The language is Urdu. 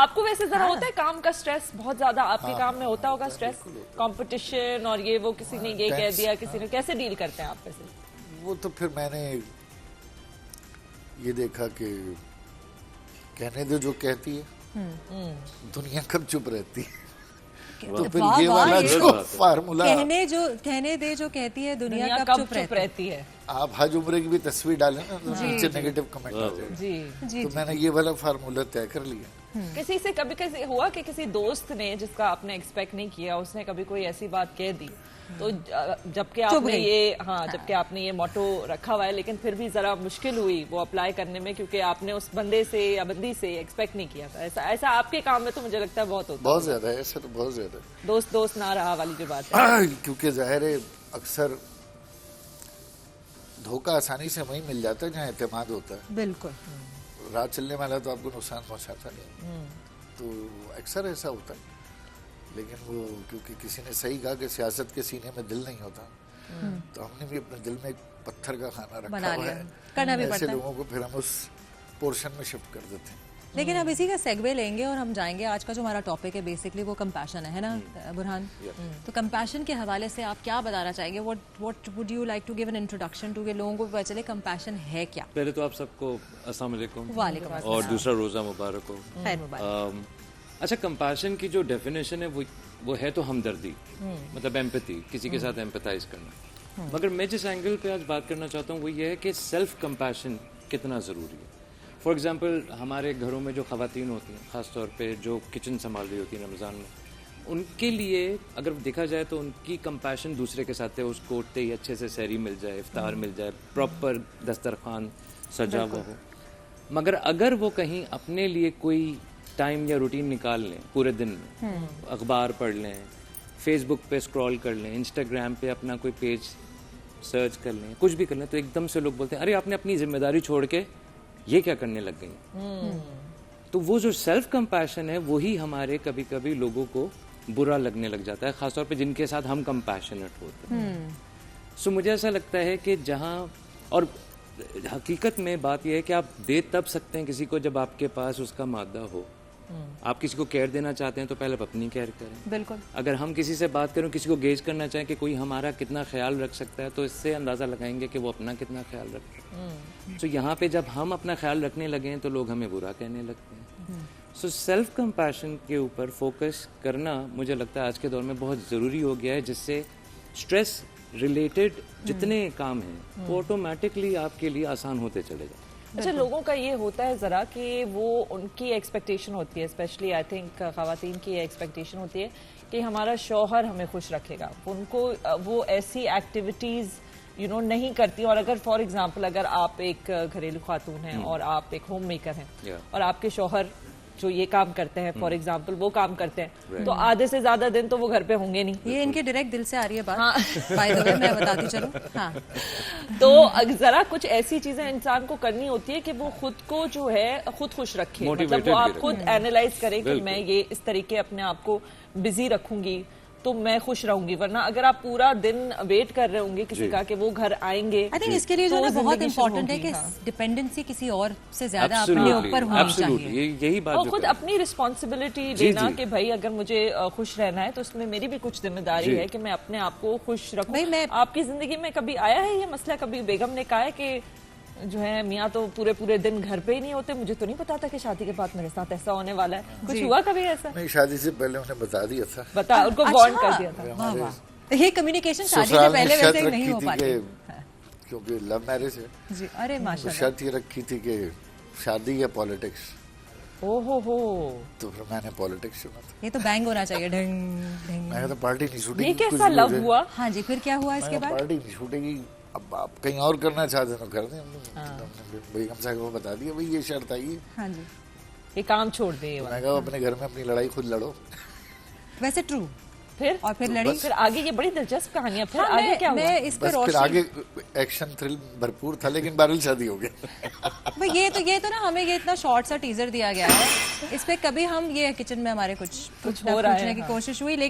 آپ کو ویسے ذرا ہوتا ہے کام کا سٹریس بہت زیادہ آپ کے کام میں ہوتا ہوگا سٹریس, کمپٹیشن اور یہ وہ کسی نے یہ کہہ دیا کسی نے, کیسے ڈیل کرتے ہیں آپ ویسے؟ وہ تو پھر میں نے یہ دیکھا کہ کہنے دے جو کہتی ہے دنیا کب چپ رہتی ہے, تو پھر یہ والا جو فارمولا کہنے دے جو کہتی ہے دنیا کب چپ رہتی ہے. آپ حج عمرے کی بھی تصویر ڈالیں نا تو نیچے نیگیٹو کمنٹ آ جائے, تو میں نے یہ والا فارمولا طے کر لیا. کسی سے کبھی کسی ہوا کہ کسی دوست نے جس کا آپ نے ایکسپیکٹ نہیں کیا اس نے کبھی کوئی ایسی بات کہہ دی تو جبکہ آپ نے یہ موٹو رکھا ہوا ہے لیکن پھر بھی ذرا مشکل ہوئی وہ اپلائی کرنے میں کیونکہ آپ نے اس بندے سے یا بندی سے ایکسپیکٹ نہیں کیا تھا, ایسا آپ کے کام میں تو مجھے لگتا ہے بہت ہوتا ہے. بہت زیادہ ہے ایسا, تو بہت زیادہ دوست نہ رہا والی جو بات ہے, کیونکہ ظاہر ہے اکثر دھوکہ آسانی سے وہیں مل جاتا ہے جہاں اعتماد ہوتا ہے. بالکل, راہ چلنے والا تو آپ کو نقصان پہنچاتا نہیں, تو اکثر ایسا ہوتا ہے. لیکن وہ کیونکہ کسی نے صحیح کہا کہ سیاست کے سینے میں دل نہیں ہوتا, تو ہم نے بھی اپنے دل میں ایک پتھر کا خانہ رکھا ہوا ہے, ایسے لوگوں کو پھر ہم اس پورشن میں شفٹ کر دیتے ہیں. لیکن اب اسی کا سیگوے لیں گے اور ہم جائیں گے, آج کا جو ہمارا ٹاپک ہے بیسکلی وہ کمپیشن ہے نا برہان, تو کمپیشن کے حوالے سے آپ کیا بتانا چاہیں گے, what would you like to give an introduction to کہ لوگوں کو پتہ چلے کمپیشن ہے کیا؟ پہلے تو آپ سب کو السلام علیکم, وعلیکم السلام, اور دوسرا روزہ مبارک ہو. خیر مبارک. اچھا, کمپیشن کی جو ڈیفینیشن ہے وہ ہے تو ہمدردی, مطلب ایمپتھی, کسی کے ساتھ ایمپتھائز کرنا. مگر میں جس اینگل پہ آج بات کرنا چاہتا ہوں وہ یہ ہے کہ سیلف کمپیشن کتنا ضروری ہے. فار ایگزامپل ہمارے گھروں میں جو خواتین ہوتی ہیں, خاص طور پہ جو کچن سنبھال رہی ہوتی ہیں رمضان میں, ان کے لیے اگر دیکھا جائے تو ان کی کمپیشن دوسرے کے ساتھ ہے, اس کو اٹھتے ہی اچھے سے سحری مل جائے, افطار مل جائے, پراپر دسترخوان سجا ہوا ہو. مگر اگر وہ کہیں اپنے لیے کوئی ٹائم یا روٹین نکال لیں پورے دن میں, اخبار پڑھ لیں, فیس بک پہ اسکرول کر لیں, انسٹاگرام پہ اپنا کوئی پیج سرچ کر لیں, کچھ بھی کر لیں, تو ایک دم سے لوگ بولتے ہیں ارے آپ نے اپنی ذمہ داری چھوڑ کے یہ کیا کرنے لگ گئی. تو وہ جو سیلف کمپیشن ہے وہی ہمارے کبھی کبھی لوگوں کو برا لگنے لگ جاتا ہے, خاص طور پہ جن کے ساتھ ہم کمپیشنٹ ہوتے ہیں. سو مجھے ایسا لگتا ہے کہ جہاں, اور حقیقت میں بات یہ ہے کہ آپ دے تب سکتے ہیں کسی کو جب آپ کے پاس اس کا مادہ ہو. آپ کسی کو کیئر دینا چاہتے ہیں تو پہلے اپنی کیئر کریں. بالکل. اگر ہم کسی سے بات کریں, کسی کو گیج کرنا چاہیں کہ کوئی ہمارا کتنا خیال رکھ سکتا ہے, تو اس سے اندازہ لگائیں گے کہ وہ اپنا کتنا خیال رکھتا ہے. تو یہاں پہ جب ہم اپنا خیال رکھنے لگیں تو لوگ ہمیں برا کہنے لگتے ہیں. سو سیلف کمپیشن کے اوپر فوکس کرنا مجھے لگتا ہے آج کے دور میں بہت ضروری ہو گیا ہے, جس سے اسٹریس ریلیٹڈ جتنے کام ہیں وہ آٹومیٹکلی آپ کے لیے آسان ہوتے چلے جائیں. اچھا, لوگوں کا یہ ہوتا ہے ذرا کہ وہ ان کی ایکسپیکٹیشن ہوتی ہے, اسپیشلی آئی تھنک خواتین کی ایکسپیکٹیشن ہوتی ہے کہ ہمارا شوہر ہمیں خوش رکھے گا. ان کو وہ ایسی ایکٹیویٹیز نہیں کرتی, اور اگر فار ایگزامپل اگر آپ ایک گھریلو خاتون ہیں اور آپ ایک ہوم میکر ہیں اور آپ کے شوہر جو یہ کام کرتے ہیں فار ایگزامپل وہ کام کرتے ہیں, تو آدھے سے زیادہ دن تو وہ گھر پہ ہوں گے نہیں. یہ ان کے ڈائریکٹ دل سے آ رہی ہے بات, بائی دی وے میں بتاتی چلوں. ہاں, تو ذرا کچھ ایسی چیزیں انسان کو کرنی ہوتی ہے کہ وہ خود کو جو ہے خود خوش رکھے, مطلب وہ آپ خود اینالائز کریں کہ میں یہ اس طریقے اپنے آپ کو بزی رکھوں گی تو میں خوش رہوں گی. ورنہ اگر آپ پورا دن ویٹ کر رہے ہوں گے کسی کا کہ وہ گھر آئیں گے, آئی تھنک اس کے لیے جو بہت امپورٹنٹ ہے کہ ڈیپینڈنسی کسی اور سے زیادہ اپنے اوپر ہونی چاہیے. یہی بات, اور خود اپنی رسپانسبلٹی لینا کہ بھائی اگر مجھے خوش رہنا ہے تو اس میں میری بھی کچھ ذمہ داری ہے کہ میں اپنے آپ کو خوش رکھوں. آپ کی زندگی میں کبھی آیا ہے یہ مسئلہ, کبھی بیگم نے کہا ہے کہ جو ہے میاں تو پورے دن گھر پہ ہی نہیں ہوتے, مجھے تو نہیں پتا تھا کہ شادی کے بعد میرے ساتھ ایسا ہونے والا ہے, کچھ ہوا کبھی ایسا؟ نہیں, شادی سے پہلے انہیں بتا دیا تھا, ان کو وارن کر دیا تھا. یہ کمیونیکیشن شادی سے پہلے ویسے نہیں ہو پاتی کیونکہ لو میرج ہے. جی, ارے ماشاءاللہ, شرط یہ رکھی تھی کہ شادی یا پالیٹکس. تو پھر میں نے پالیٹکس چنا تھا. یہ تو بینگ ہونا چاہیے, ڈھنگ ڈھنگ. میں تو پارٹی نہیں چھوٹے گی. یہ کیسا لو ہوا؟ ہاں جی, پھر کیا ہوا اس کے بعد؟ پارٹی نہیں چھوٹے گی, اب آپ کہیں اور کرنا چاہتے ہیں تو کر دیں. بیگم صاحب کو بتا دیا بھائی یہ شرط آئی, ہاں جی, یہ کام چھوڑ دیں. میں کہا اپنے گھر میں اپنی لڑائی خود لڑو. ویسے ٹرو. پھر لڑی, پھر آگے یہ بڑی دلچسپ کہانی ہے. پھر آگے کیا ہوا؟ اس پہ پھر آگے ایکشن تھرل بھرپور تھا, لیکن بہرحال شادی ہو گیا. یہ تو نا ہمیں یہ اتنا شارٹ سا ٹیزر دیا گیا ہے, اس پہ کبھی ہم یہ کچن میں ہمارے کچھ پوچھنے کی کوشش ہوئی, لیکن